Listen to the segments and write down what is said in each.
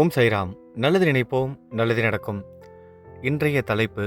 ஓம் சைராம். நல்லது நினைப்போம், நல்லது நடக்கும். இன்றைய தலைப்பு,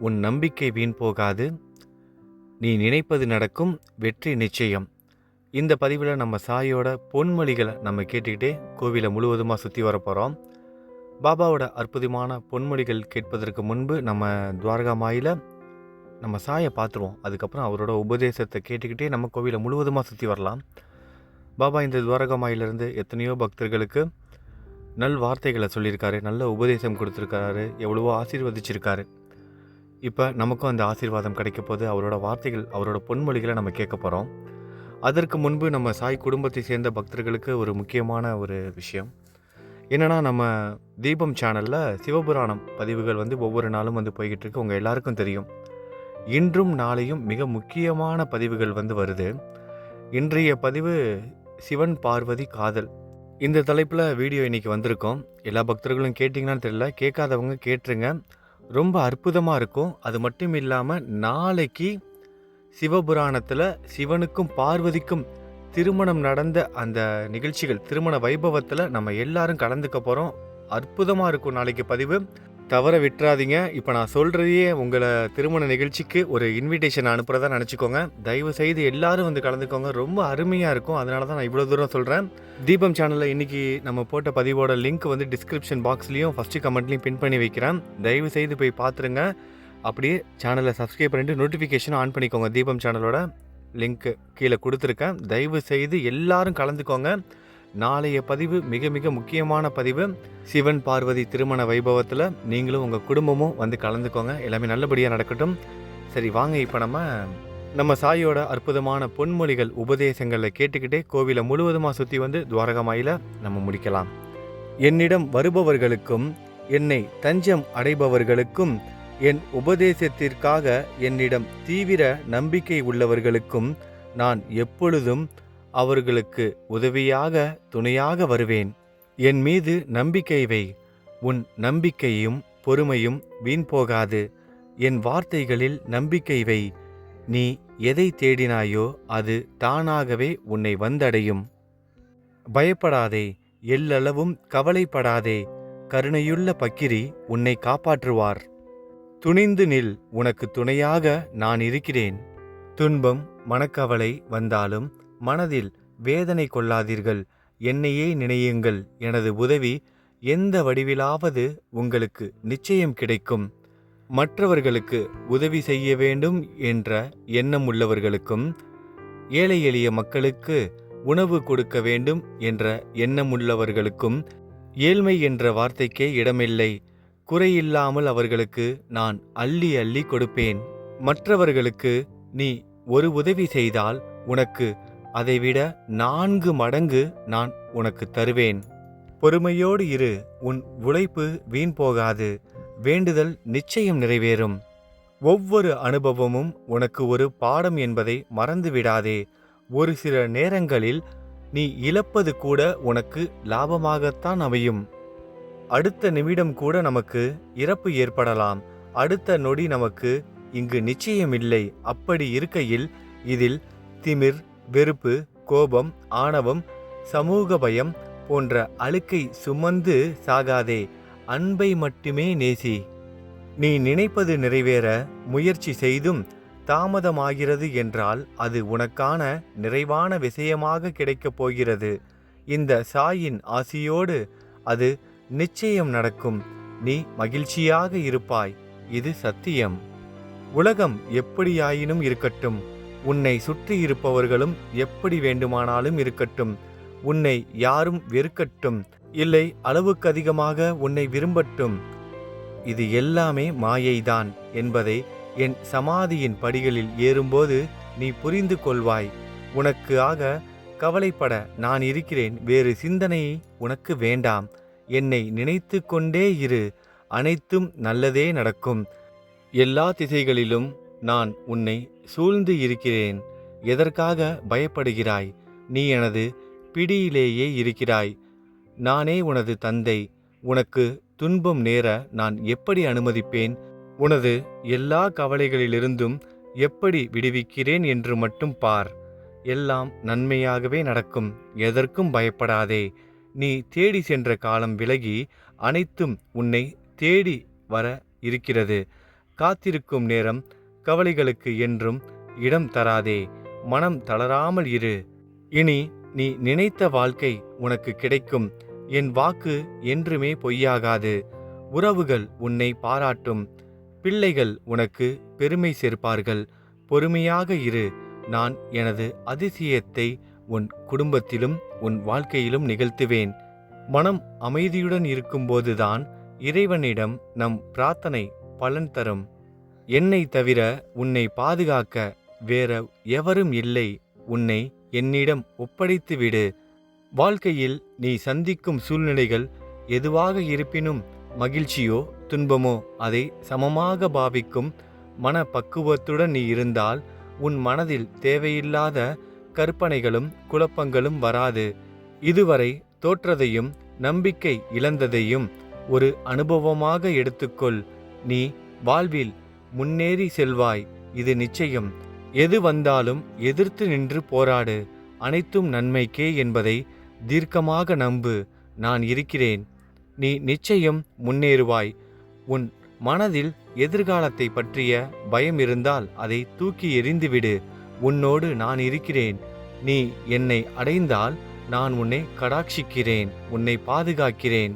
உன் நம்பிக்கை வீண் போகாது, நீ நினைப்பது நடக்கும், வெற்றி நிச்சயம். இந்த பதிவில் நம்ம சாயோட பொன்மொழிகளை நம்ம கேட்டுக்கிட்டே கோவிலை முழுவதுமாக சுற்றி வர போகிறோம். பாபாவோட அற்புதமான பொன்மொழிகள் கேட்பதற்கு முன்பு நம்ம துவாரகா மாயில் நம்ம சாயை பார்த்துருவோம். அதுக்கப்புறம் அவரோட உபதேசத்தை கேட்டுக்கிட்டே நம்ம கோவிலை முழுவதுமாக சுற்றி வரலாம். பாபா இந்த துவாரகா மாயிலிருந்து எத்தனையோ பக்தர்களுக்கு நல் வார்த்தைகளை சொல்லியிருக்காரு, நல்ல உபதேசம் கொடுத்துருக்காரு, எவ்வளவோ ஆசீர்வதிச்சிருக்காரு. இப்போ நமக்கும் அந்த ஆசீர்வாதம் கிடைக்க போது அவரோட வார்த்தைகள், அவரோட பொன்மொழிகளை நம்ம கேட்க போகிறோம். அதற்கு முன்பு நம்ம சாய் குடும்பத்தை சேர்ந்த பக்தர்களுக்கு ஒரு முக்கியமான ஒரு விஷயம் என்னென்னா, நம்ம தீபம் சேனலில் சிவபுராணம் பதிவுகள் ஒவ்வொரு நாளும் போய்கிட்டு இருக்கு. உங்கள் எல்லாருக்கும் தெரியும். இன்றும் நாளையும் மிக முக்கியமான பதிவுகள் வருது. இன்றைய பதிவு சிவன் பார்வதி காதல். இந்த தலைப்பில் வீடியோ இன்றைக்கி வந்திருக்கோம். எல்லா பக்தர்களும் கேட்டிங்கன்னு தெரியல, கேட்காதவங்க கேட்டுருங்க. ரொம்ப அற்புதமாக இருக்கும். அது மட்டும் இல்லாமல் நாளைக்கு சிவபுராணத்தில் சிவனுக்கும் பார்வதிக்கும் திருமணம் நடந்த அந்த நிகழ்ச்சிகள், திருமண வைபவத்தில் நம்ம எல்லாரும் கலந்துக்க போகிறோம். அற்புதமாக இருக்கும் நாளைக்கு பதிவு, தவற விட்டுறாதீங்க. இப்போ நான் சொல்கிறதையே உங்களை திருமண நிகழ்ச்சிக்கு ஒரு இன்விடேஷன் அனுப்புகிறதா நினச்சிக்கோங்க. தயவு செய்து எல்லாரும் கலந்துக்கோங்க. ரொம்ப அருமையாக இருக்கும். அதனால தான் நான் இவ்வளோ தூரம் சொல்கிறேன். தீபம் சேனலில் இன்றைக்கி நம்ம போட்ட பதிவோட லிங்க் டிஸ்கிரிப்ஷன் பாக்ஸ்லேயும் ஃபஸ்ட்டு கமெண்ட்லேயும் பின் பண்ணி வைக்கிறேன். தயவு செய்து போய் பார்த்துருங்க. அப்படியே சேனலை சப்ஸ்கிரைப் பண்ணிட்டு நோட்டிஃபிகேஷனும் ஆன் பண்ணிக்கோங்க. தீபம் சேனலோட லிங்க்கு கீழே கொடுத்துருக்கேன். தயவு செய்து எல்லாரும் கலந்துக்கோங்க. நாளைய பதிவு மிக மிக முக்கியமான பதிவு. சிவன் பார்வதி திருமண வைபவத்தில் நீங்களும் உங்கள் குடும்பமும் கலந்துக்கோங்க. எல்லாமே நல்லபடியாக நடக்கட்டும். சரி, வாங்க இப்போ நம்ம சாயோட அற்புதமான பொன்மொழிகள் உபதேசங்களை கேட்டுக்கிட்டே கோவிலை முழுவதுமாக சுற்றி துவாரகா மாயில நம்ம முடிக்கலாம். என்னிடம் வருபவர்களுக்கும் என்னை தஞ்சம் அடைபவர்களுக்கும் என் உபதேசத்திற்காக என்னிடம் தீவிர நம்பிக்கை உள்ளவர்களுக்கும் நான் எப்பொழுதும் அவர்களுக்கு உதவியாக துணையாக வருவேன். என் மீது நம்பிக்கை வை. உன் நம்பிக்கையும் பொறுமையும் வீண் போகாது. என் வார்த்தைகளில் நம்பிக்கை வை. நீ எதை தேடினாயோ அது தானாகவே உன்னை வந்தடையும். பயப்படாதே, எல்லளவும் கவலைப்படாதே. கருணையுள்ள பக்கிரி உன்னை காப்பாற்றுவார். துணிந்து நில், உனக்கு துணையாக நான் இருக்கிறேன். துன்பம் மனக்கவலை வந்தாலும் மனதில் வேதனை கொள்ளாதீர்கள். என்னையே நினையுங்கள். எனது உதவி எந்த வடிவிலாவது உங்களுக்கு நிச்சயம் கிடைக்கும். மற்றவர்களுக்கு உதவி செய்ய வேண்டும் என்ற எண்ணம் உள்ளவர்களுக்கும், ஏழை எளிய மக்களுக்கு உணவு கொடுக்க வேண்டும் என்ற எண்ணம் உள்ளவர்களுக்கும் ஏழ்மை என்ற வார்த்தைக்கே இடமில்லை. குறையில்லாமல் அவர்களுக்கு நான் அள்ளி அள்ளி கொடுப்பேன். மற்றவர்களுக்கு நீ ஒரு உதவி செய்தால் உனக்கு அதைவிட 4 மடங்கு நான் உனக்கு தருவேன். பொறுமையோடு இரு. உன் உழைப்பு வீண் போகாது. வேண்டுதல் நிச்சயம் நிறைவேறும். ஒவ்வொரு அனுபவமும் உனக்கு ஒரு பாடம் என்பதை மறந்து விடாதே. ஒரு சில நேரங்களில் நீ இழப்பது கூட உனக்கு லாபமாகத்தான் அமையும். அடுத்த நிமிடம் கூட நமக்கு இறப்பு ஏற்படலாம். அடுத்த நொடி நமக்கு இங்கு நிச்சயமில்லை. அப்படி இருக்கையில் இதில் திமிர், வெறுப்பு, கோபம், ஆணவம், சமூக பயம் போன்ற அழுக்கை சுமந்து சாகாதே. அன்பை மட்டுமே நேசி. நீ நினைப்பது நிறைவேற முயற்சி செய்தும் தாமதமாகிறது என்றால் அது உனக்கான நிறைவான விஷயமாக கிடைக்கப் போகிறது. இந்த சாயின் ஆசியோடு அது நிச்சயம் நடக்கும். நீ மகிழ்ச்சியாக இருப்பாய். இது சத்தியம். உலகம் எப்படியாயினும் இருக்கட்டும். உன்னை சுற்றி இருப்பவர்களும் எப்படி வேண்டுமானாலும் இருக்கட்டும். உன்னை யாரும் வெறுக்கட்டும், இல்லை அளவுக்கு அதிகமாக உன்னை விரும்பட்டும். இது எல்லாமே மாயைதான் என்பதை என் சமாதியின் படிகளில் ஏறும்போது நீ புரிந்து கொள்வாய். உனக்கு ஆக கவலைப்பட நான் இருக்கிறேன். வேறு சிந்தனை உனக்கு வேண்டாம். என்னை நினைத்து கொண்டே இரு. அனைத்தும் நல்லதே நடக்கும். எல்லா திசைகளிலும் நான் உன்னை சூழ்ந்து இருக்கிறேன். எதற்காக பயப்படுகிறாய்? நீ எனது பிடியிலேயே இருக்கிறாய். நானே உனது தந்தை. உனக்கு துன்பம் நேர நான் எப்படி அனுமதிப்பேன்? உனது எல்லா கவலைகளிலிருந்தும் எப்படி விடுவிக்கிறேன் என்று மட்டும் பார். எல்லாம் நன்மையாகவே நடக்கும். எதற்கும் பயப்படாதே. நீ தேடி சென்ற காலம் விலகி அனைத்தும் உன்னை தேடி வர இருக்கிறது. காத்திருக்கும் நேரம் கவலைகளுக்கு என்றும் இடம் தராதே. மனம் தளராமல் இரு. இனி நீ நினைத்த வாழ்க்கை உனக்கு கிடைக்கும். என் வாக்கு என்றுமே பொய்யாகாது. உறவுகள் உன்னை பாராட்டும். பிள்ளைகள் உனக்கு பெருமை சேர்ப்பார்கள். பொறுமையாக இரு. நான் எனது அதிசயத்தை உன் குடும்பத்திலும் உன் வாழ்க்கையிலும் நிகழ்த்துவேன். மனம் அமைதியுடன் இருக்கும்போதுதான் இறைவனிடம் நம் பிரார்த்தனை பலன் தரும். என்னை தவிர உன்னை பாதுகாக்க வேற எவரும் இல்லை. உன்னை என்னிடம் ஒப்படைத்துவிடு. வாழ்க்கையில் நீ சந்திக்கும் சூழ்நிலைகள் எதுவாக இருப்பினும், மகிழ்ச்சியோ துன்பமோ அதை சமமாக பாவிக்கும் மனப்பக்குவத்துடன் நீ இருந்தால் உன் மனதில் தேவையில்லாத கற்பனைகளும் குழப்பங்களும் வராது. இதுவரை தோற்றதையும் நம்பிக்கை இழந்ததையும் ஒரு அனுபவமாக எடுத்துக்கொள். நீ வாழ்வில் முன்னேறி செல்வாய், இது நிச்சயம். எது வந்தாலும் எதிர்த்து நின்று போராடு. அனைத்தும் நன்மைக்கே என்பதை தீர்க்கமாக நம்பு. நான் இருக்கிறேன். நீ நிச்சயம் முன்னேறுவாய். உன் மனதில் எதிர்காலத்தை பற்றிய பயம் இருந்தால் அதை தூக்கி எறிந்துவிடு. உன்னோடு நான் இருக்கிறேன். நீ என்னை அடைந்தால் நான் உன்னை கடாட்சிக்கிறேன், உன்னை பாதுகாக்கிறேன்.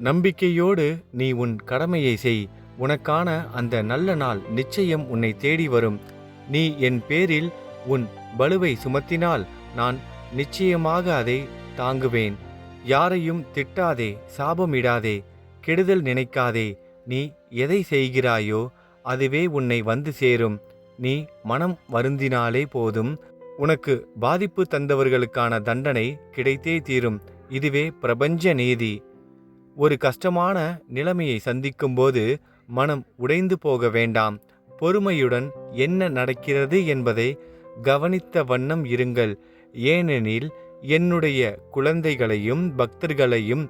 நம்பிக்கையோடு நீ உன் கடமையை செய். உனக்கான அந்த நல்ல நாள் நிச்சயம் உன்னை தேடி வரும். நீ என் பேரில் உன் பலுவை சுமத்தினால் நான் நிச்சயமாக அதை தாங்குவேன். யாரையும் திட்டாதே, சாபமிடாதே, கெடுதல் நினைக்காதே. நீ எதை செய்கிறாயோ அதுவே உன்னை வந்து சேரும். நீ மனம் வருந்தினாலே போதும். உனக்கு பாதிப்பு தந்தவர்களுக்கான தண்டனை கிடைத்தே தீரும். இதுவே பிரபஞ்ச நீதி. ஒரு கஷ்டமான நிலைமையை சந்திக்கும்போது மனம் உடைந்து போக வேண்டாம். பொறுமையுடன் என்ன நடக்கிறது என்பதை கவனித்த வண்ணம் இருங்கள். ஏனெனில் என்னுடைய குழந்தைகளையும் பக்தர்களையும்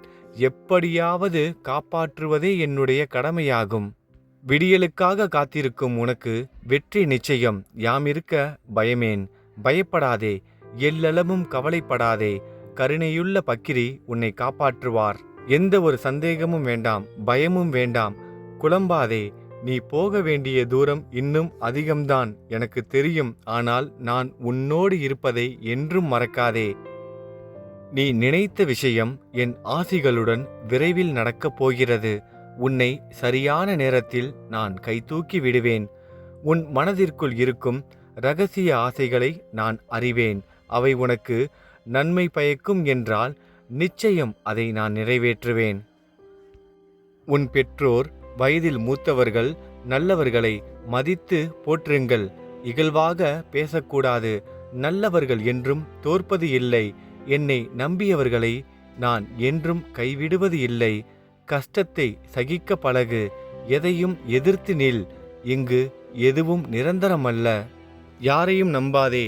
எப்படியாவது காப்பாற்றுவதே என்னுடைய கடமையாகும். விடியலுக்காக காத்திருக்கும் உனக்கு வெற்றி நிச்சயம். யாமிருக்க பயமேன். பயப்படாதே, எல்லளவும் கவலைப்படாதே. கருணையுள்ள பக்கிரி உன்னை காப்பாற்றுவார். எந்த ஒரு சந்தேகமும் வேண்டாம், பயமும் வேண்டாம். குழம்பாதே. நீ போக வேண்டிய தூரம் இன்னும் அதிகம்தான், எனக்கு தெரியும். ஆனால் நான் உன்னோடு இருப்பதை என்றும் மறக்காதே. நீ நினைத்த விஷயம் என் ஆசிகளுடன் விரைவில் நடக்கப் போகிறது. உன்னை சரியான நேரத்தில் நான் கைதூக்கி விடுவேன். உன் மனதிற்குள் இருக்கும் இரகசிய ஆசைகளை நான் அறிவேன். அவை உனக்கு நன்மை பயக்கும் என்றால் நிச்சயம் அதை நான் நிறைவேற்றுவேன். உன் பெற்றோர், வயதில் மூத்தவர்கள், நல்லவர்களை மதித்து போற்றுங்கள். இகழ்வாக பேசக்கூடாது. நல்லவர்கள் என்றும் தோற்பது இல்லை. என்னை நம்பியவர்களை நான் என்றும் கைவிடுவது இல்லை. கஷ்டத்தை சகிக்க பழகு. எதையும் எதிர்த்து நில். இங்கு எதுவும் நிரந்தரமல்ல. யாரையும் நம்பாதே,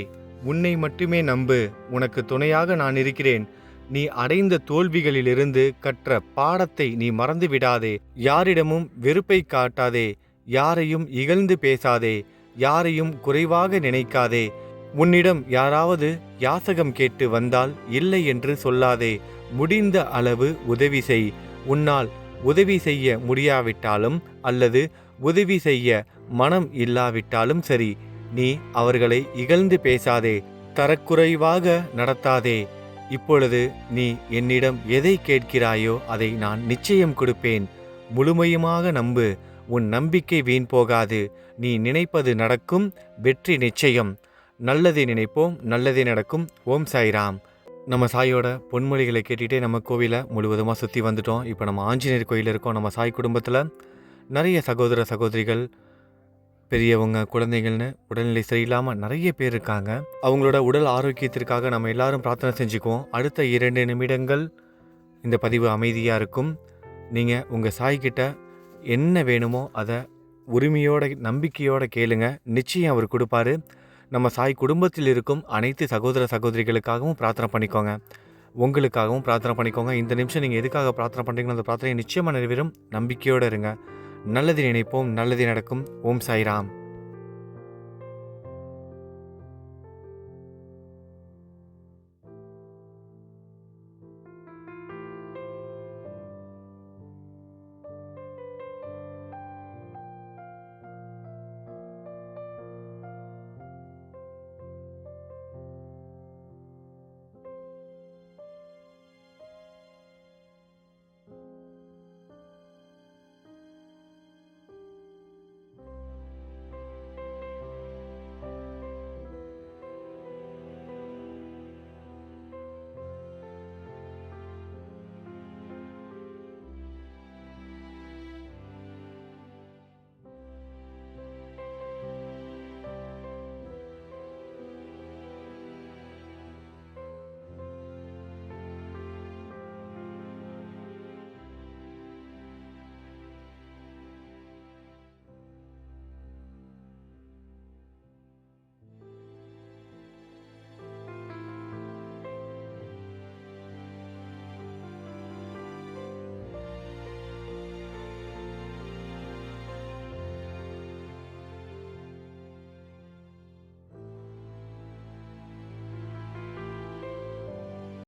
உன்னை மட்டுமே நம்பு. உனக்கு துணையாக நான் இருக்கிறேன். நீ அடைந்த தோல்விகளிலிருந்து கற்ற பாடத்தை நீ மறந்து விடாதே. யாரிடமும் வெறுப்பை காட்டாதே. யாரையும் இகழ்ந்து பேசாதே. யாரையும் குறைவாக நினைக்காதே. உன்னிடம் யாராவது யாசகம் கேட்டு வந்தால் இல்லை என்று சொல்லாதே. முடிந்த அளவு உதவி செய். உன்னால் உதவி செய்ய முடியாவிட்டாலும் அல்லது உதவி செய்ய மனம் இல்லாவிட்டாலும் சரி, நீ அவர்களை இகழ்ந்து பேசாதே. தரக்குறைவாக நடத்தாதே. இப்பொழுது நீ என்னிடம் எதை கேட்கிறாயோ அதை நான் நிச்சயம் கொடுப்பேன். முழுமையுமாக நம்பு. உன் நம்பிக்கை வீண் போகாது. நீ நினைப்பது நடக்கும். வெற்றி நிச்சயம். நல்லதை நினைப்போம், நல்லதே நடக்கும். ஓம் சாய்ராம். நம்ம சாயோட பொன்மொழிகளை கேட்டுகிட்டே நம்ம கோவிலை முழுவதுமாக சுற்றி வந்துட்டோம். இப்போ நம்ம ஆஞ்சநேயர் கோயில் இருக்கோம். நம்ம சாய் குடும்பத்தில் நிறைய சகோதர சகோதரிகள், பெரியவங்க, குழந்தைகள்னு உடல்நிலை சரியில்லாமல் நிறைய பேர் இருக்காங்க. அவங்களோட உடல் ஆரோக்கியத்திற்காக நம்ம எல்லாரும் பிரார்த்தனை செஞ்சுக்குவோம். அடுத்த 2 நிமிடங்கள் இந்த பதிவு அமைதியாக இருக்கும். நீங்கள் உங்கள் சாய்கிட்ட என்ன வேணுமோ அதை உரிமையோட நம்பிக்கையோட கேளுங்க. நிச்சயம் அவர் கொடுப்பாரு. நம்ம சாய் குடும்பத்தில் இருக்கும் அனைத்து சகோதர சகோதரிகளுக்காகவும் பிரார்த்தனை பண்ணிக்கோங்க. உங்களுக்காகவும் பிரார்த்தனை பண்ணிக்கோங்க. இந்த நிமிஷம் நீங்கள் எதுக்காக பிரார்த்தனை பண்ணுறீங்களோ அந்த பிரார்த்தனை நிச்சயமாக நிறைவேறும். நம்பிக்கையோடு இருங்க. நல்லது நினைப்போம், நல்லது நடக்கும். ஓம் சாய்ராம்.